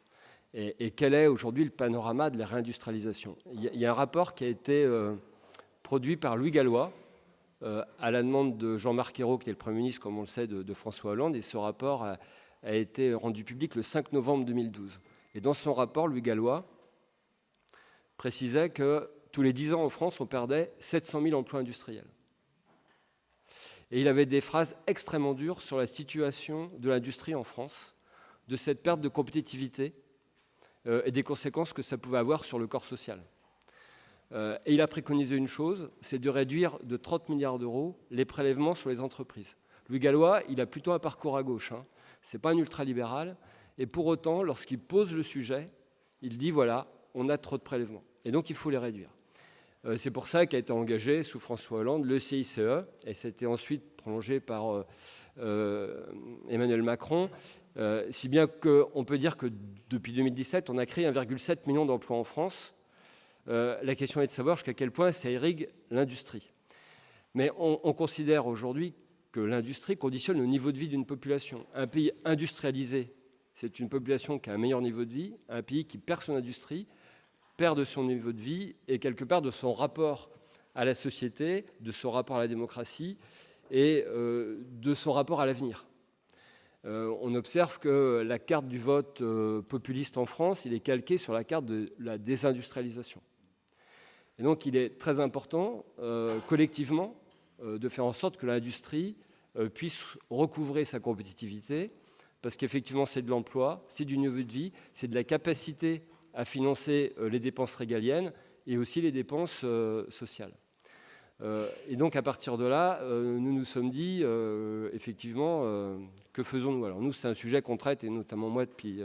E: Et quel est aujourd'hui le panorama de la réindustrialisation? Il y a un rapport qui a été produit par Louis Gallois, à la demande de Jean-Marc Ayrault, qui est le Premier ministre, comme on le sait, de François Hollande. Et ce rapport a été rendu public le 5 novembre 2012. Et dans son rapport, Louis Gallois précisait que tous les 10 ans en France, on perdait 700 000 emplois industriels. Et il avait des phrases extrêmement dures sur la situation de l'industrie en France, de cette perte de compétitivité et des conséquences que ça pouvait avoir sur le corps social. Et il a préconisé une chose, c'est de réduire de 30 milliards d'euros les prélèvements sur les entreprises. Louis Gallois, il a plutôt un parcours à gauche, hein. Ce n'est pas un ultralibéral. Et pour autant, lorsqu'il pose le sujet, il dit voilà, on a trop de prélèvements. Et donc il faut les réduire. C'est pour ça qu'a été engagé sous François Hollande le CICE, et c'était ensuite prolongé par Emmanuel Macron, si bien qu'on peut dire que depuis 2017, on a créé 1,7 million d'emplois en France. La question est de savoir jusqu'à quel point ça irrigue l'industrie. Mais on considère aujourd'hui que l'industrie conditionne le niveau de vie d'une population. Un pays industrialisé, c'est une population qui a un meilleur niveau de vie. Un pays qui perd son industrie, perd de son niveau de vie et quelque part de son rapport à la société, de son rapport à la démocratie et de son rapport à l'avenir. on observe que la carte du vote populiste en France, il est calqué sur la carte de la désindustrialisation. Et donc, il est très important, collectivement, de faire en sorte que l'industrie puisse recouvrer sa compétitivité, parce qu'effectivement, c'est de l'emploi, c'est du niveau de vie, c'est de la capacité à financer les dépenses régaliennes et aussi les dépenses sociales. Et donc, à partir de là, nous nous sommes dit, effectivement, que faisons-nous? Alors, nous, c'est un sujet qu'on traite, et notamment moi, depuis,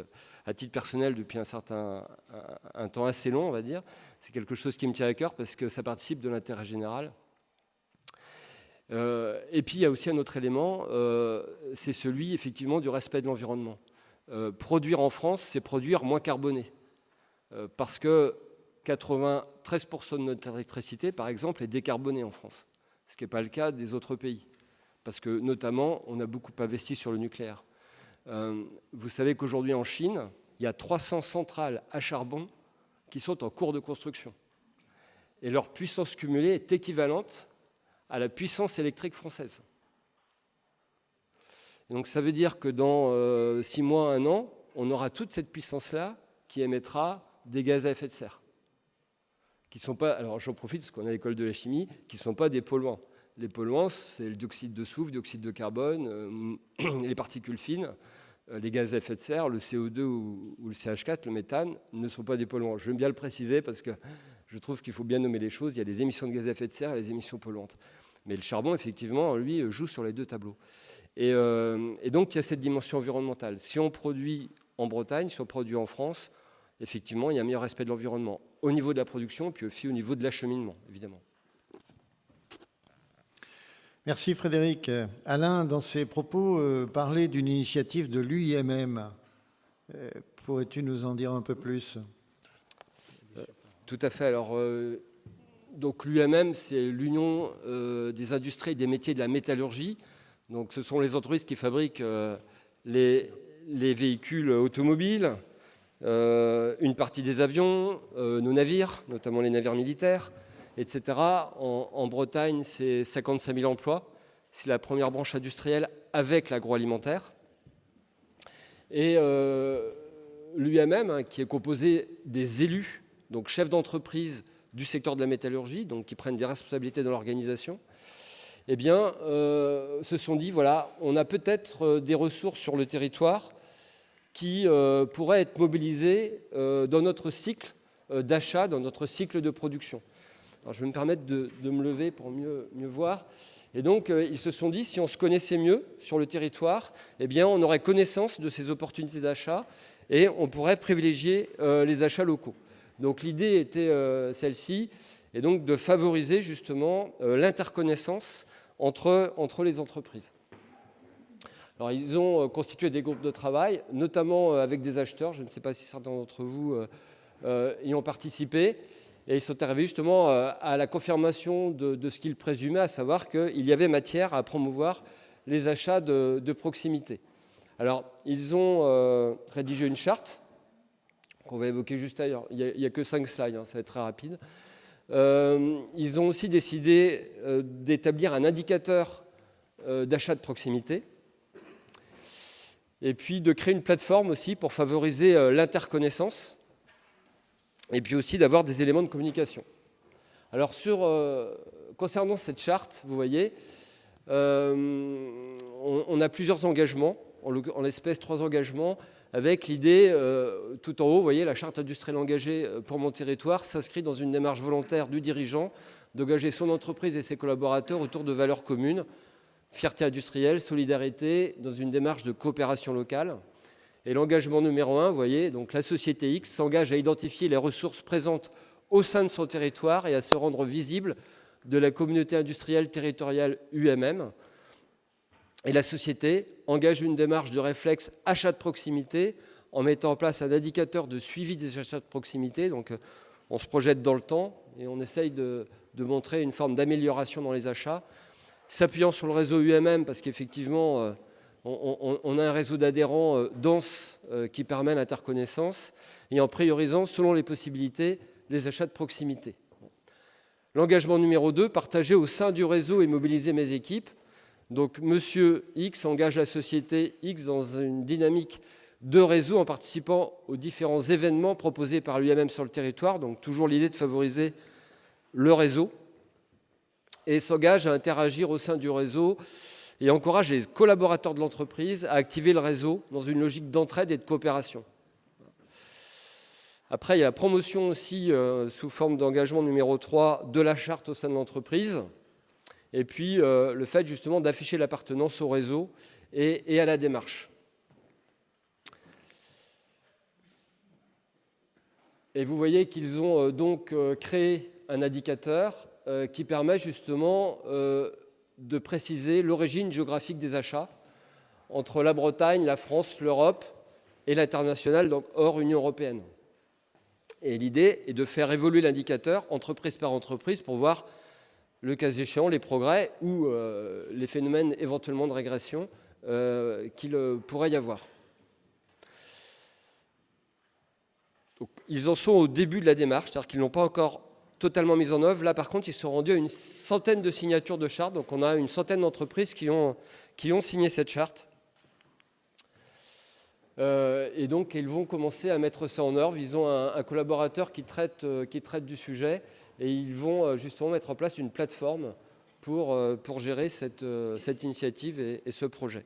E: à titre personnel, depuis un temps assez long, on va dire. C'est quelque chose qui me tient à cœur parce que ça participe de l'intérêt général. Et puis, il y a aussi un autre élément, c'est celui, effectivement, du respect de l'environnement. Produire en France, c'est produire moins carboné. Parce que 93% de notre électricité, par exemple, est décarbonée en France, ce qui n'est pas le cas des autres pays, parce que notamment, on a beaucoup investi sur le nucléaire. Vous savez qu'aujourd'hui en Chine, il y a 300 centrales à charbon qui sont en cours de construction. Et leur puissance cumulée est équivalente à la puissance électrique française. Et donc ça veut dire que dans 6 mois, 1 an, on aura toute cette puissance-là qui émettra des gaz à effet de serre. Qui sont pas, alors j'en profite parce qu'on est à l'école de la chimie, qui ne sont pas des polluants. Les polluants, c'est le dioxyde de soufre, dioxyde de carbone, les particules fines, les gaz à effet de serre, le CO2 ou le CH4, le méthane, ne sont pas des polluants. Je veux bien le préciser parce que je trouve qu'il faut bien nommer les choses. Il y a les émissions de gaz à effet de serre et les émissions polluantes. Mais le charbon, effectivement, lui, joue sur les 2 tableaux. Et donc, il y a cette dimension environnementale. Si on produit en Bretagne, si on produit en France, effectivement, il y a un meilleur respect de l'environnement au niveau de la production, puis aussi au niveau de l'acheminement, évidemment.
A: Merci Frédéric. Alain, dans ses propos, parlait d'une initiative de l'UIMM. Pourrais-tu nous en dire un peu plus?
E: Tout à fait. Alors, donc l'UIMM, c'est l'Union des industries et des métiers de la métallurgie. Donc, ce sont les entreprises qui fabriquent les véhicules automobiles, une partie des avions, nos navires, notamment les navires militaires, etc. En Bretagne, c'est 55 000 emplois. C'est la première branche industrielle avec l'agroalimentaire. Et l'UIMM, qui est composé des élus, donc chefs d'entreprise du secteur de la métallurgie, donc qui prennent des responsabilités dans l'organisation, eh bien, se sont dit, voilà, on a peut-être des ressources sur le territoire qui pourraient être mobilisées dans notre cycle d'achat, dans notre cycle de production. Alors, je vais me permettre de me lever pour mieux voir. Et donc, ils se sont dit, si on se connaissait mieux sur le territoire, eh bien, on aurait connaissance de ces opportunités d'achat et on pourrait privilégier les achats locaux. Donc, l'idée était celle-ci, et donc de favoriser justement l'interconnaissance entre les entreprises. Alors, ils ont constitué des groupes de travail, notamment avec des acheteurs. Je ne sais pas si certains d'entre vous y ont participé. Et ils sont arrivés justement à la confirmation de ce qu'ils présumaient, à savoir qu'il y avait matière à promouvoir les achats de proximité. Alors, ils ont rédigé une charte qu'on va évoquer juste ailleurs. Il n'y a que 5 slides, ça va être très rapide. Ils ont aussi décidé d'établir un indicateur d'achat de proximité et puis de créer une plateforme aussi pour favoriser l'interconnaissance et puis aussi d'avoir des éléments de communication. Alors, concernant cette charte, vous voyez, on a plusieurs engagements, en l'espèce 3 engagements, avec l'idée, tout en haut, vous voyez, la charte industrielle engagée pour mon territoire s'inscrit dans une démarche volontaire du dirigeant d'engager son entreprise et ses collaborateurs autour de valeurs communes, fierté industrielle, solidarité, dans une démarche de coopération locale. Et l'engagement numéro 1, vous voyez, donc la société X s'engage à identifier les ressources présentes au sein de son territoire et à se rendre visible de la communauté industrielle territoriale UMM. Et la société engage une démarche de réflexe achat de proximité en mettant en place un indicateur de suivi des achats de proximité. Donc on se projette dans le temps et on essaye de montrer une forme d'amélioration dans les achats, s'appuyant sur le réseau UMM parce qu'effectivement, on a un réseau d'adhérents dense qui permet l'interconnaissance et en priorisant, selon les possibilités, les achats de proximité. L'engagement numéro 2, partager au sein du réseau et mobiliser mes équipes. Donc, Monsieur X engage la société X dans une dynamique de réseau en participant aux différents événements proposés par l'UMM sur le territoire. Donc, toujours l'idée de favoriser le réseau, et s'engage à interagir au sein du réseau et encourage les collaborateurs de l'entreprise à activer le réseau dans une logique d'entraide et de coopération. Après, il y a la promotion aussi, sous forme d'engagement numéro 3, de la charte au sein de l'entreprise. Et puis, le fait justement d'afficher l'appartenance au réseau et à la démarche. Et vous voyez qu'ils ont donc créé un indicateur qui permet justement de préciser l'origine géographique des achats entre la Bretagne, la France, l'Europe et l'international, donc hors Union européenne. Et l'idée est de faire évoluer l'indicateur entreprise par entreprise pour voir, le cas échéant, les progrès ou les phénomènes éventuellement de régression qu'il pourrait y avoir. Donc, ils en sont au début de la démarche, c'est-à-dire qu'ils n'ont pas encore totalement mis en œuvre. Là, par contre, ils sont rendus à une centaine de signatures de charte. Donc, on a une centaine d'entreprises qui ont signé cette charte. Et donc, ils vont commencer à mettre ça en œuvre. Ils ont un collaborateur qui traite du sujet et ils vont justement mettre en place une plateforme pour gérer cette initiative et ce projet.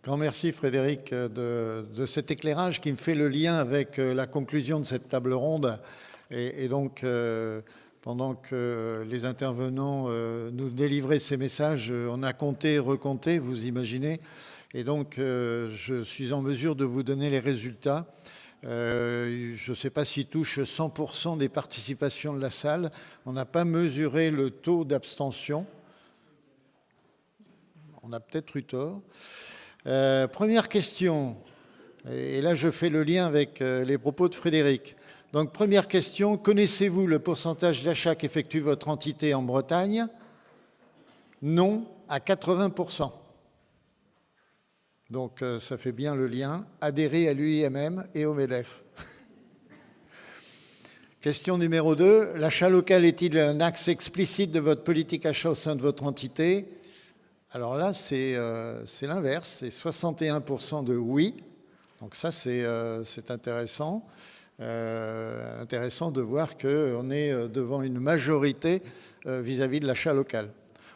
A: Grand merci Frédéric de cet éclairage qui me fait le lien avec la conclusion de cette table ronde. Et donc, pendant que les intervenants nous délivraient ces messages, on a compté et recompté, vous imaginez. Et donc, je suis en mesure de vous donner les résultats. Je ne sais pas s'ils touchent 100% des participations de la salle. On n'a pas mesuré le taux d'abstention. On a peut-être eu tort. Première question, et là je fais le lien avec les propos de Frédéric. Donc première question, connaissez-vous le pourcentage d'achats qu'effectue votre entité en Bretagne? Non, à 80%. Donc ça fait bien le lien. Adhérer à l'UIMM et au MEDEF. Question numéro 2, l'achat local est-il un axe explicite de votre politique achat au sein de votre entité? Alors là, c'est l'inverse, c'est 61% de oui. Donc ça, c'est intéressant. Intéressant de voir qu'on est devant une majorité vis-à-vis de l'achat local.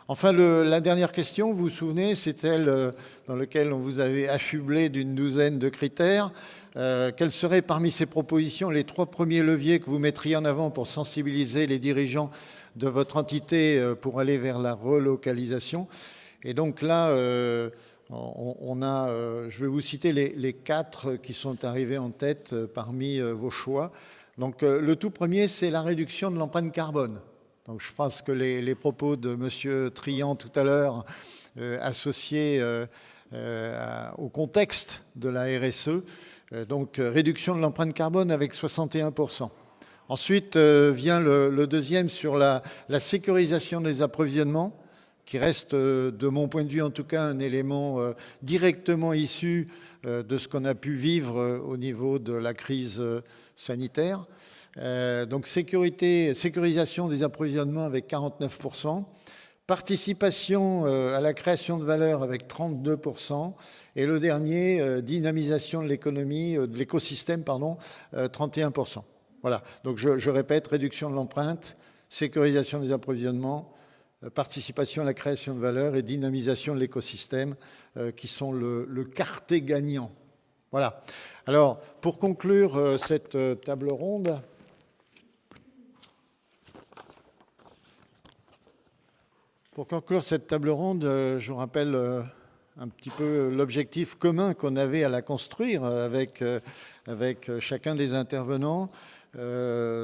A: Enfin, la dernière question, vous vous souvenez, c'est celle dans laquelle on vous avait affublé d'une douzaine de critères. Quels seraient parmi ces propositions les 3 premiers leviers que vous mettriez en avant pour sensibiliser les dirigeants de votre entité pour aller vers la relocalisation? Et donc là, je vais vous citer les 4 qui sont arrivés en tête parmi vos choix. Donc le tout premier, c'est la réduction de l'empreinte carbone. Donc je pense que les propos de M. Trian tout à l'heure, associés au contexte de la RSE, donc réduction de l'empreinte carbone avec 61%. Ensuite vient le deuxième sur la sécurisation des approvisionnements, qui reste, de mon point de vue en tout cas, un élément directement issu de ce qu'on a pu vivre au niveau de la crise sanitaire. Donc sécurisation des approvisionnements avec 49%, participation à la création de valeur avec 32%, et le dernier, dynamisation de l'économie, de l'écosystème, 31%. Voilà, donc je répète, réduction de l'empreinte, sécurisation des approvisionnements, participation à la création de valeur et dynamisation de l'écosystème qui sont le quartet gagnant. Voilà. Alors, pour conclure cette table ronde, je vous rappelle un petit peu l'objectif commun qu'on avait à la construire avec chacun des intervenants.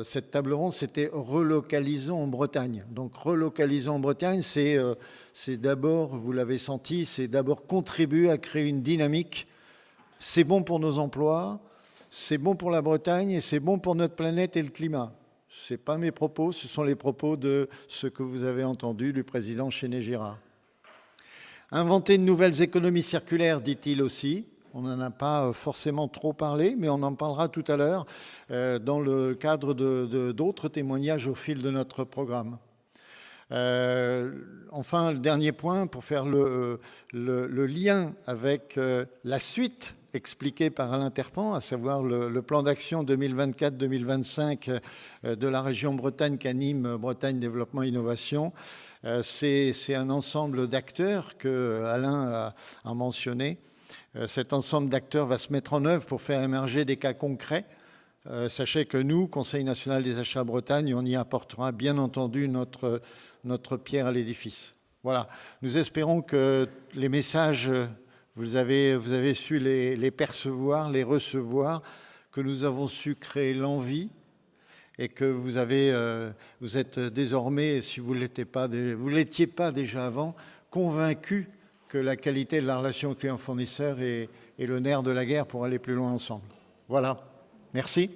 A: Cette table ronde, c'était relocalisons en Bretagne. Donc relocalisons en Bretagne, c'est d'abord, vous l'avez senti, c'est d'abord contribuer à créer une dynamique. C'est bon pour nos emplois, c'est bon pour la Bretagne et c'est bon pour notre planète et le climat. Ce n'est pas mes propos, ce sont les propos de ce que vous avez entendu du président Chéné-Girard. Inventer de nouvelles économies circulaires, dit-il aussi. On n'en a pas forcément trop parlé, mais on en parlera tout à l'heure dans le cadre d'autres témoignages au fil de notre programme. Enfin, le dernier point, pour faire le lien avec la suite expliquée par Alain Terpan, à savoir le plan d'action 2024-2025 de la région Bretagne qu'anime Bretagne Développement Innovation. C'est un ensemble d'acteurs que Alain a mentionné. Cet ensemble d'acteurs va se mettre en œuvre pour faire émerger des cas concrets. Sachez que nous, Conseil national des achats Bretagne, on y apportera bien entendu notre pierre à l'édifice. Voilà. Nous espérons que les messages, vous avez su les percevoir, les recevoir, que nous avons su créer l'envie et que vous êtes désormais, si vous ne l'étiez pas déjà avant, convaincus que la qualité de la relation client-fournisseur est le nerf de la guerre pour aller plus loin ensemble. Voilà. Merci.